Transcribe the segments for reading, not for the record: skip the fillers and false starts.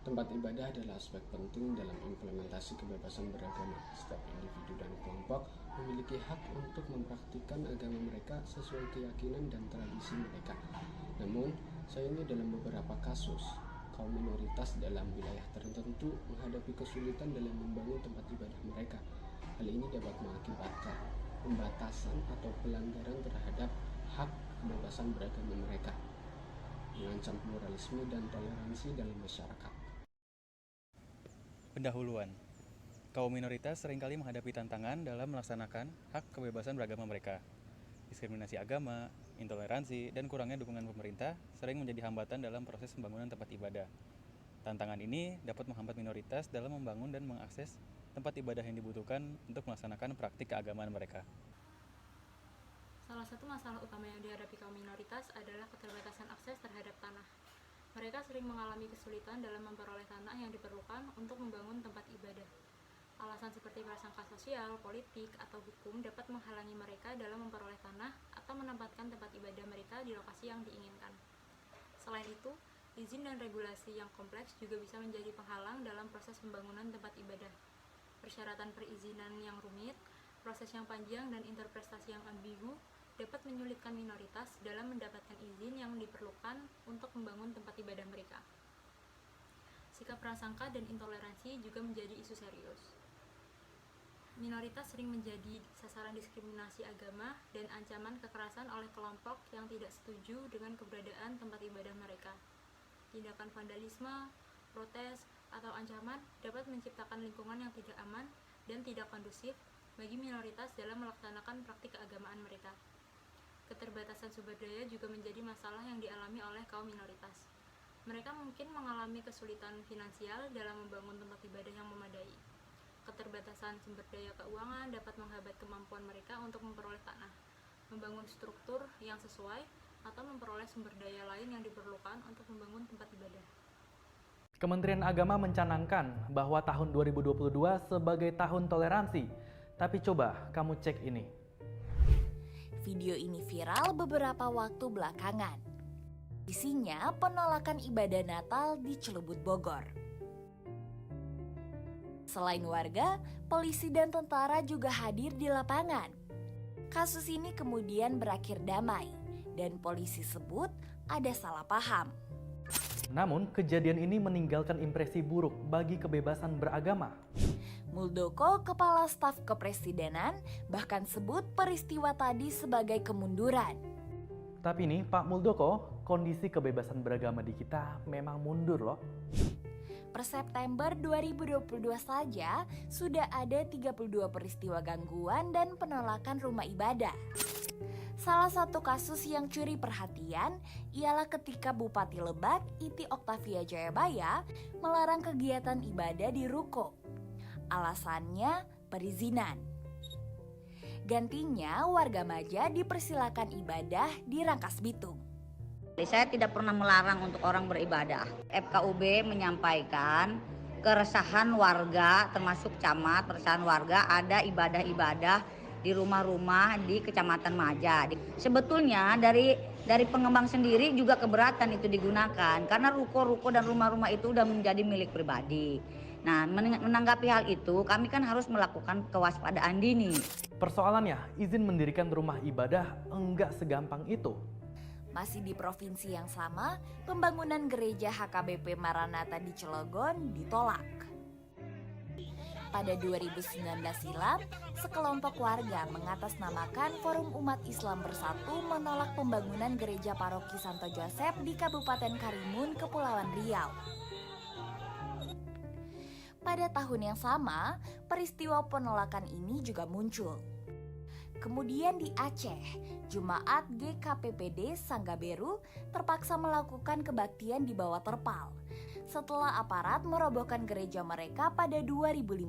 Tempat ibadah adalah aspek penting dalam implementasi kebebasan beragama. Setiap individu dan kelompok memiliki hak untuk mempraktikkan agama mereka sesuai keyakinan dan tradisi mereka. Namun, sayangnya dalam beberapa kasus, kaum minoritas dalam wilayah tertentu menghadapi kesulitan dalam membangun tempat ibadah mereka. Hal ini dapat mengakibatkan pembatasan atau pelanggaran terhadap hak kebebasan beragama mereka, mengancam pluralisme dan toleransi dalam masyarakat. Pendahuluan. Kaum minoritas seringkali menghadapi tantangan dalam melaksanakan hak kebebasan beragama mereka. Diskriminasi agama, intoleransi, dan kurangnya dukungan pemerintah sering menjadi hambatan dalam proses pembangunan tempat ibadah. Tantangan ini dapat menghambat minoritas dalam membangun dan mengakses tempat ibadah yang dibutuhkan untuk melaksanakan praktik keagamaan mereka. Salah satu masalah utama yang dihadapi kaum minoritas adalah keterbatasan akses terhadap tanah. Mereka sering mengalami kesulitan dalam memperoleh tanah yang diperlukan untuk membangun tempat ibadah. Alasan seperti prasangka sosial, politik, atau hukum dapat menghalangi mereka dalam memperoleh tanah atau menempatkan tempat ibadah mereka di lokasi yang diinginkan. Selain itu, izin dan regulasi yang kompleks juga bisa menjadi penghalang dalam proses pembangunan tempat ibadah. Persyaratan perizinan yang rumit, proses yang panjang, dan interpretasi yang ambigu dapat menyulitkan minoritas dalam mendapatkan izin yang diperlukan untuk membangun tempat ibadah mereka. Sikap prasangka dan intoleransi juga menjadi isu serius. Minoritas sering menjadi sasaran diskriminasi agama dan ancaman kekerasan oleh kelompok yang tidak setuju dengan keberadaan tempat ibadah mereka. Tindakan vandalisme, protes, atau ancaman dapat menciptakan lingkungan yang tidak aman dan tidak kondusif bagi minoritas dalam melaksanakan praktik keagamaan mereka. Keterbatasan sumber daya juga menjadi masalah yang dialami oleh kaum minoritas. Mereka mungkin mengalami kesulitan finansial dalam membangun tempat ibadah yang memadai. Keterbatasan sumber daya keuangan dapat menghambat kemampuan mereka untuk memperoleh tanah, membangun struktur yang sesuai, atau memperoleh sumber daya lain yang diperlukan untuk membangun tempat ibadah. Kementerian Agama mencanangkan bahwa tahun 2022 sebagai tahun toleransi. Tapi coba kamu cek ini. Video ini viral beberapa waktu belakangan. Isinya penolakan ibadah Natal di Cilebut, Bogor. Selain warga, polisi dan tentara juga hadir di lapangan. Kasus ini kemudian berakhir damai dan polisi sebut ada salah paham. Namun, kejadian ini meninggalkan impresi buruk bagi kebebasan beragama. Muldoko, Kepala Staf Kepresidenan, bahkan sebut peristiwa tadi sebagai kemunduran. Tapi nih, Pak Muldoko, kondisi kebebasan beragama di kita memang mundur loh. Per September 2022 saja sudah ada 32 peristiwa gangguan dan penolakan rumah ibadah. Salah satu kasus yang curi perhatian ialah ketika Bupati Lebak, Iti Oktavia Jayabaya, melarang kegiatan ibadah di ruko. Alasannya perizinan. Gantinya warga Maja dipersilakan ibadah di Rangkas Bitung. Saya tidak pernah melarang untuk orang beribadah. FKUB menyampaikan keresahan warga, termasuk camat, keresahan warga ada ibadah-ibadah di rumah-rumah di Kecamatan Maja. Sebetulnya dari pengembang sendiri juga keberatan itu digunakan karena ruko-ruko dan rumah-rumah itu sudah menjadi milik pribadi. Nah, menanggapi hal itu, kami kan harus melakukan kewaspadaan dini. Persoalannya, izin mendirikan rumah ibadah enggak segampang itu. Masih di provinsi yang sama, pembangunan gereja HKBP Maranatha di Cilegon ditolak. Pada 2019 silam, sekelompok warga mengatasnamakan Forum Umat Islam Bersatu menolak pembangunan gereja paroki Santo Joseph di Kabupaten Karimun, Kepulauan Riau. Pada tahun yang sama, peristiwa penolakan ini juga muncul. Kemudian di Aceh, Jemaat GKPPD Sanggaberu terpaksa melakukan kebaktian di bawah terpal setelah aparat merobohkan gereja mereka pada 2015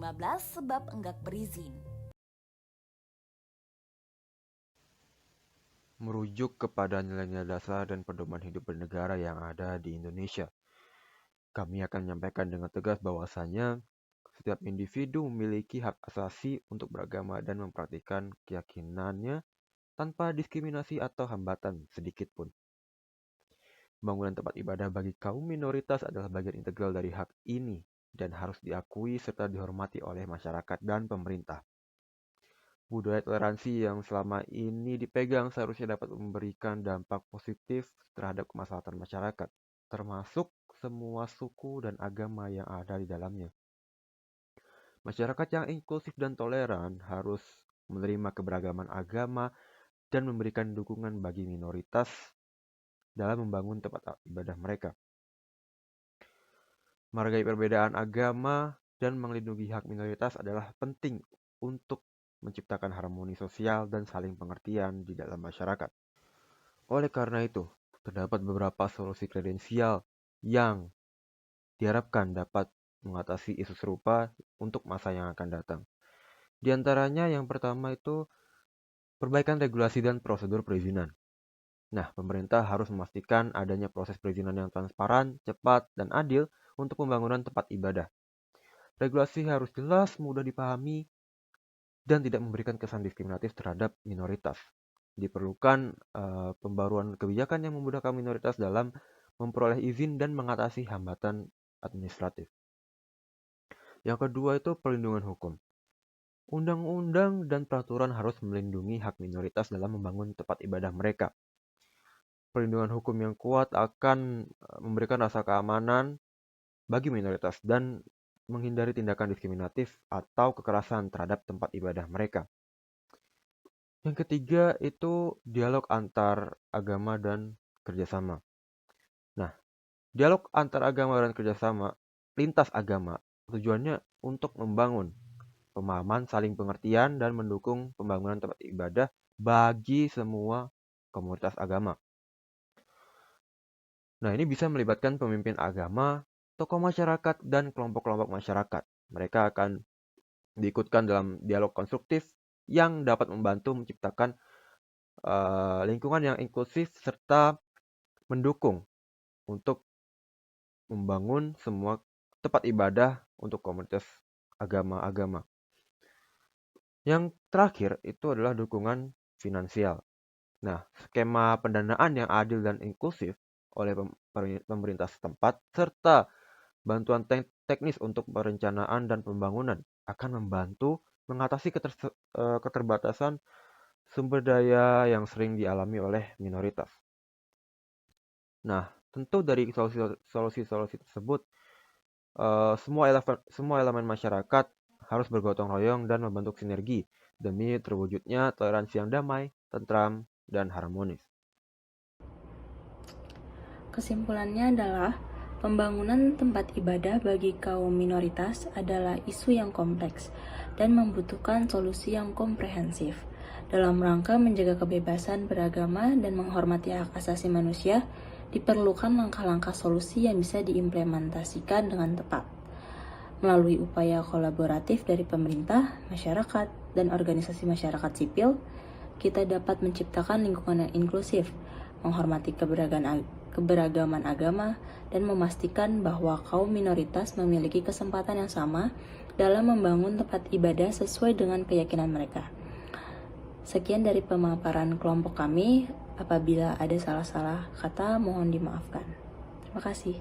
sebab enggak berizin. Merujuk kepada nilai-nilai dasar dan pedoman hidup bernegara yang ada di Indonesia, kami akan menyampaikan dengan tegas bahwasanya setiap individu memiliki hak asasi untuk beragama dan mempraktikkan keyakinannya tanpa diskriminasi atau hambatan sedikit pun. Pembangunan tempat ibadah bagi kaum minoritas adalah bagian integral dari hak ini dan harus diakui serta dihormati oleh masyarakat dan pemerintah. Budaya toleransi yang selama ini dipegang seharusnya dapat memberikan dampak positif terhadap kemaslahatan masyarakat, termasuk semua suku dan agama yang ada di dalamnya. Masyarakat yang inklusif dan toleran harus menerima keberagaman agama dan memberikan dukungan bagi minoritas dalam membangun tempat ibadah mereka. Menghargai perbedaan agama dan melindungi hak minoritas adalah penting untuk menciptakan harmoni sosial dan saling pengertian di dalam masyarakat. Oleh karena itu, terdapat beberapa solusi kredensial yang diharapkan dapat mengatasi isu serupa untuk masa yang akan datang. Di antaranya yang pertama itu perbaikan regulasi dan prosedur perizinan. Nah, pemerintah harus memastikan adanya proses perizinan yang transparan, cepat, dan adil untuk pembangunan tempat ibadah. Regulasi harus jelas, mudah dipahami, dan tidak memberikan kesan diskriminatif terhadap minoritas. Diperlukan pembaruan kebijakan yang memudahkan minoritas dalam memperoleh izin dan mengatasi hambatan administratif. Yang kedua itu perlindungan hukum. Undang-undang dan peraturan harus melindungi hak minoritas dalam membangun tempat ibadah mereka. Perlindungan hukum yang kuat akan memberikan rasa keamanan bagi minoritas dan menghindari tindakan diskriminatif atau kekerasan terhadap tempat ibadah mereka. Yang ketiga itu dialog antar agama dan kerjasama. Nah, dialog antar agama dan kerjasama lintas agama tujuannya untuk membangun pemahaman, saling pengertian, dan mendukung pembangunan tempat ibadah bagi semua komunitas agama. Nah, ini bisa melibatkan pemimpin agama, tokoh masyarakat, dan kelompok-kelompok masyarakat. Mereka akan diikutkan dalam dialog konstruktif yang dapat membantu menciptakan lingkungan yang inklusif serta mendukung untuk membangun semua tempat ibadah untuk komunitas agama-agama. Yang terakhir itu adalah dukungan finansial. Nah, skema pendanaan yang adil dan inklusif oleh pemerintah setempat serta bantuan teknis untuk perencanaan dan pembangunan akan membantu mengatasi keterbatasan sumber daya yang sering dialami oleh minoritas. Nah, tentu dari solusi-solusi tersebut, semua elemen masyarakat harus bergotong royong dan membentuk sinergi demi terwujudnya toleransi yang damai, tentram, dan harmonis. Kesimpulannya adalah pembangunan tempat ibadah bagi kaum minoritas adalah isu yang kompleks dan membutuhkan solusi yang komprehensif. Dalam rangka menjaga kebebasan beragama dan menghormati hak asasi manusia, diperlukan langkah-langkah solusi yang bisa diimplementasikan dengan tepat. Melalui upaya kolaboratif dari pemerintah, masyarakat, dan organisasi masyarakat sipil, kita dapat menciptakan lingkungan yang inklusif, menghormati keberagaman agama, dan memastikan bahwa kaum minoritas memiliki kesempatan yang sama dalam membangun tempat ibadah sesuai dengan keyakinan mereka. Sekian dari pemaparan kelompok kami. Apabila ada salah-salah kata, mohon dimaafkan. Terima kasih.